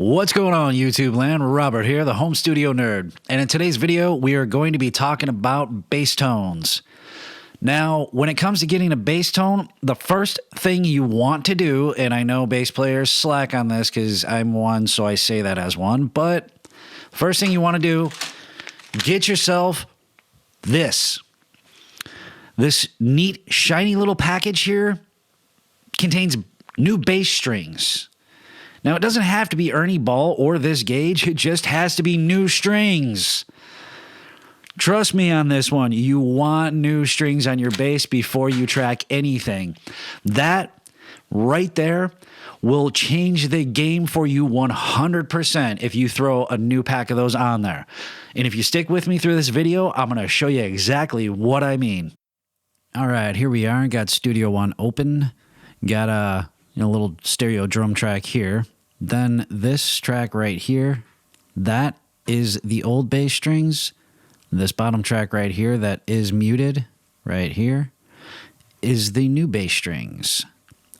What's going on, YouTube land? Robert here, the home studio nerd. And in today's video, we are going to be talking about bass tones. Now, when it comes to getting a bass tone, the first thing you want to do, and I know bass players slack on this because I'm one, so I say that as one, but first thing you want to do, get yourself this. This neat, shiny little package here contains new bass strings. Now, it doesn't have to be Ernie Ball or this gauge. It just has to be new strings. Trust me on this one. You want new strings on your bass before you track anything. That right there will change the game for you 100% if you throw a new pack of those on there. And if you stick with me through this video, I'm going to show you exactly what I mean. All right, here we are. Got Studio One open. Got a little stereo drum track here. Then this track right here, that is the old bass strings. This bottom track right here that is muted right here is the new bass strings.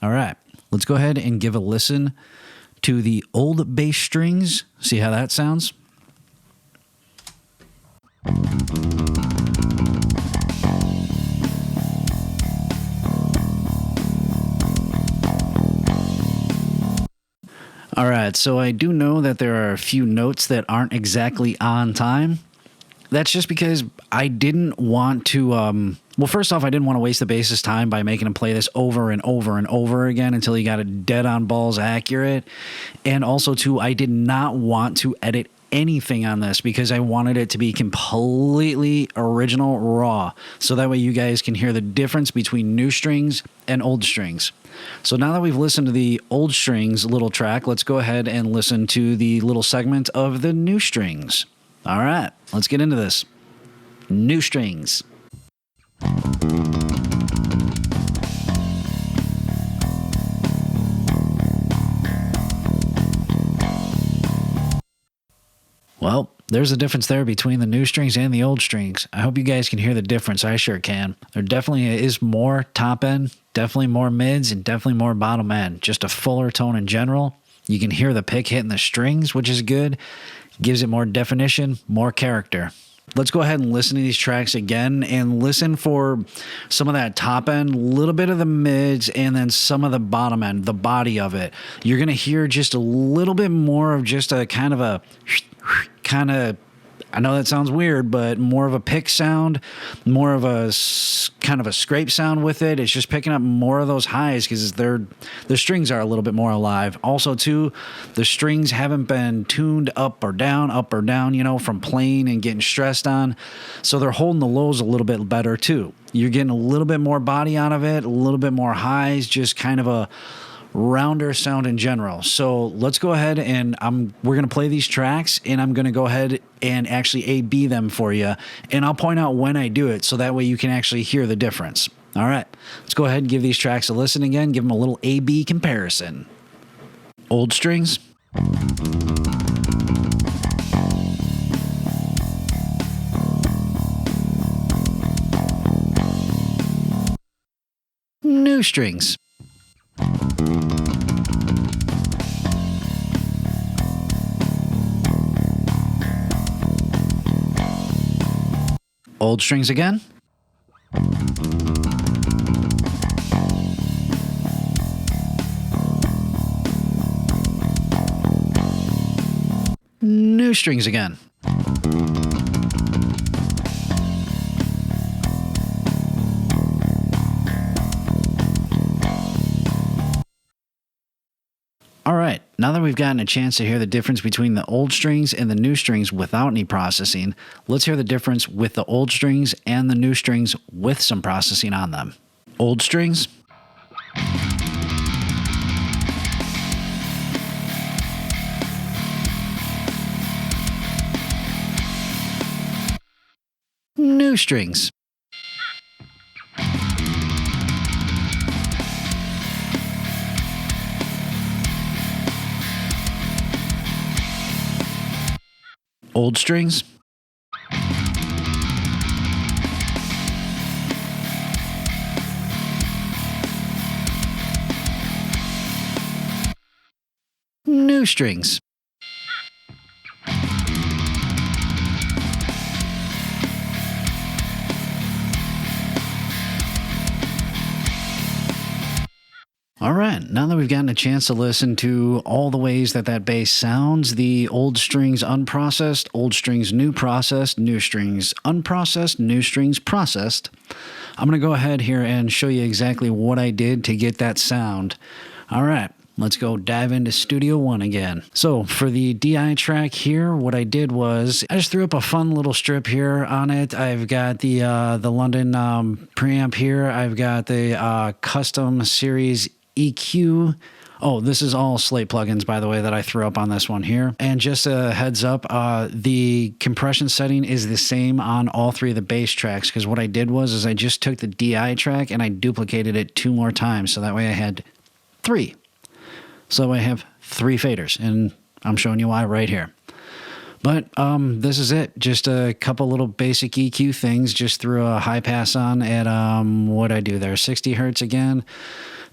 All right, let's go ahead and give a listen to the old bass strings. See how that sounds? All right, so I do know that there are a few notes that aren't exactly on time. That's just because I didn't want to, well, first off, I didn't want to waste the bassist's time by making him play this over and over and over again until he got it dead on balls accurate. And also, too, I did not want to edit anything on this because I wanted it to be completely original raw. So that way you guys can hear the difference between new strings and old strings. So now that we've listened to the old strings little track, let's go ahead and listen to the little segment of the new strings. All right, let's get into this. New strings. Well, there's a difference there between the new strings and the old strings. I hope you guys can hear the difference. I sure can. There definitely is more top end, definitely more mids, and definitely more bottom end. Just a fuller tone in general. You can hear the pick hitting the strings, which is good. Gives it more definition, more character. Let's go ahead and listen to these tracks again and listen for some of that top end, a little bit of the mids, and then some of the bottom end, the body of it. You're going to hear just a little bit more of just a kind of I know that sounds weird, but more of a pick sound, more of a kind of a scrape sound with it. It's just picking up more of those highs because the strings are a little bit more alive. Also, too, the strings haven't been tuned up or down, from playing and getting stressed on. So they're holding the lows a little bit better, too. You're getting a little bit more body out of it, a little bit more highs, just kind of a rounder sound in general. So let's go ahead and we're going to play these tracks, and I'm going to go ahead and actually A-B them for you, and I'll point out when I do it so that way you can actually hear the difference. All right, let's go ahead and give these tracks a listen again, give them a little A-B comparison. Old strings. New strings. Old strings again. New strings again. All right, now that we've gotten a chance to hear the difference between the old strings and the new strings without any processing, let's hear the difference with the old strings and the new strings with some processing on them. Old strings. New strings. Old strings. New strings. All right, now that we've gotten a chance to listen to all the ways that that bass sounds, the old strings unprocessed, old strings new processed, new strings unprocessed, new strings processed, I'm going to go ahead here and show you exactly what I did to get that sound. All right, let's go dive into Studio One again. So for the DI track here, what I did was I just threw up a fun little strip here on it. I've got the London preamp here. I've got the custom series EQ. Oh, this is all Slate plugins, by the way, that I threw up on this one here. And just a heads up, the compression setting is the same on all three of the bass tracks, because what I did was I just took the DI track and I duplicated it 2 more times, so that way I had 3. So I have 3 faders, and I'm showing you why right here. But this is it. Just a couple little basic EQ things. Just threw a high pass on at, what I do there, 60 hertz again.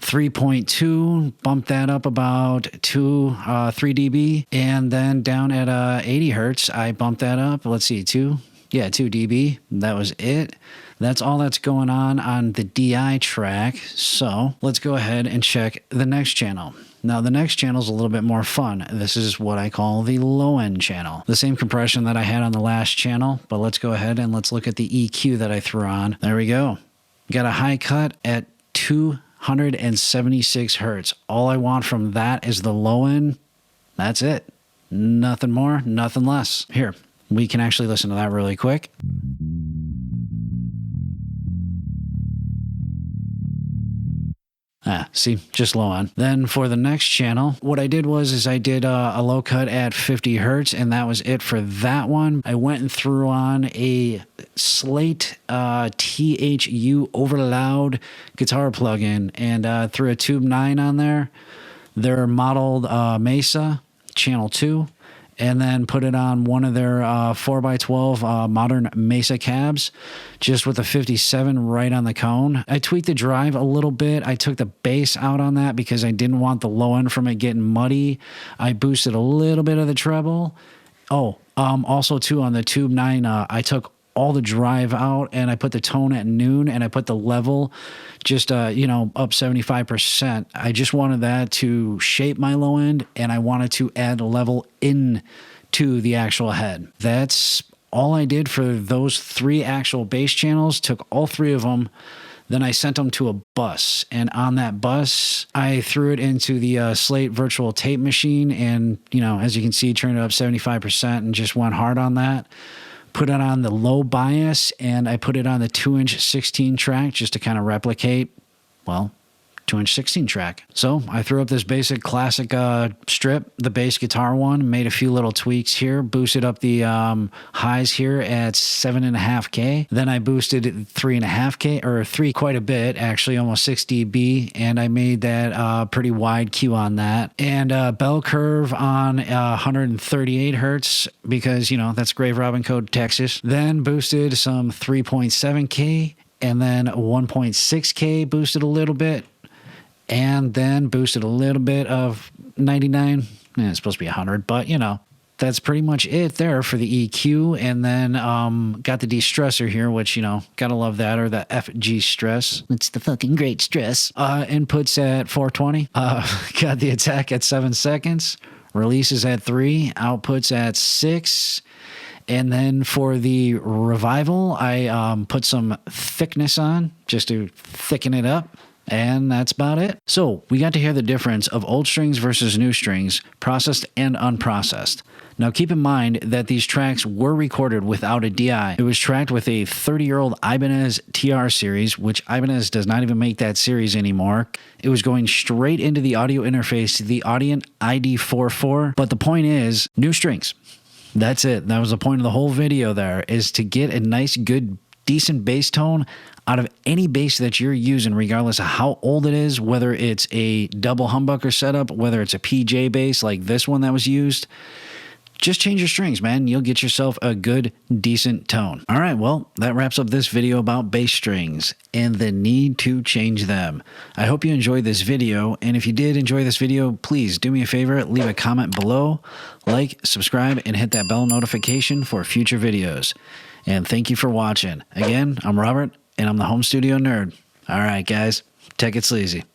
3.2, bumped that up about 3 dB, and then down at 80 hertz, I bumped that up. Let's see, 2 dB. That was it. That's all that's going on the DI track. So let's go ahead and check the next channel. Now, the next channel is a little bit more fun. This is what I call the low-end channel. The same compression that I had on the last channel, but let's go ahead and let's look at the EQ that I threw on. There we go. Got a high cut at 276 hertz. All I want from that is the low end. That's it. Nothing more, nothing less. Here, we can actually listen to that really quick. See, just low on. Then for the next channel, what I did was I did a low cut at 50 hertz, and that was it for that one. I went and threw on a Slate THU overloud guitar plugin and threw a Tube 9 on there. They're modeled Mesa Channel 2. And then put it on one of their 4x12 modern Mesa cabs, just with a 57 right on the cone. I tweaked the drive a little bit. I took the bass out on that because I didn't want the low end from it getting muddy. I boosted a little bit of the treble. Oh, also too on the Tube 9, I took all the drive out and I put the tone at noon and I put the level just, up 75%. I just wanted that to shape my low end, and I wanted to add a level in to the actual head. That's all I did for those 3 actual bass channels. Took all 3 of them. Then I sent them to a bus, and on that bus, I threw it into the Slate virtual tape machine, and, as you can see, turned it up 75% and just went hard on that. Put it on the low bias, and I put it on the 2-inch 16 track just to kind of replicate, 2-inch 16 track. So I threw up this basic classic strip, the bass guitar one, made a few little tweaks here, boosted up the highs here at 7.5K. Then I boosted 3.5K, or 3 quite a bit, actually almost 6 dB, and I made that pretty wide Q on that. And bell curve on 138 hertz because, that's Grave Robin Code, Texas. Then boosted some 3.7K, and then 1.6K boosted a little bit. And then boosted a little bit of 99. It's supposed to be 100, but, that's pretty much it there for the EQ. And then got the de-stressor here, which, gotta love that, or the FG stress. It's the fucking great stress. Inputs at 420. Got the attack at 7 seconds. Releases at 3. Outputs at 6. And then for the revival, I put some thickness on just to thicken it up. And that's about it. So we got to hear the difference of old strings versus new strings, processed and unprocessed. Now keep in mind that these tracks were recorded without a DI. It was tracked with a 30-year-old Ibanez TR series, which Ibanez does not even make that series anymore. It was going straight into the audio interface to the Audient ID44. But the point is, new strings. That's it. That was the point of the whole video there, is to get a nice, good, decent bass tone out of any bass that you're using, regardless of how old it is, whether it's a double humbucker setup, whether it's a PJ bass like this one that was used. Just change your strings, man. You'll get yourself a good, decent tone. All right, well, that wraps up this video about bass strings and the need to change them. I hope you enjoyed this video, and if you did enjoy this video, please do me a favor, leave a comment below, like, subscribe, and hit that bell notification for future videos. And thank you for watching. Again, I'm Robert, and I'm the Home Studio Nerd. All right, guys, take it sleazy.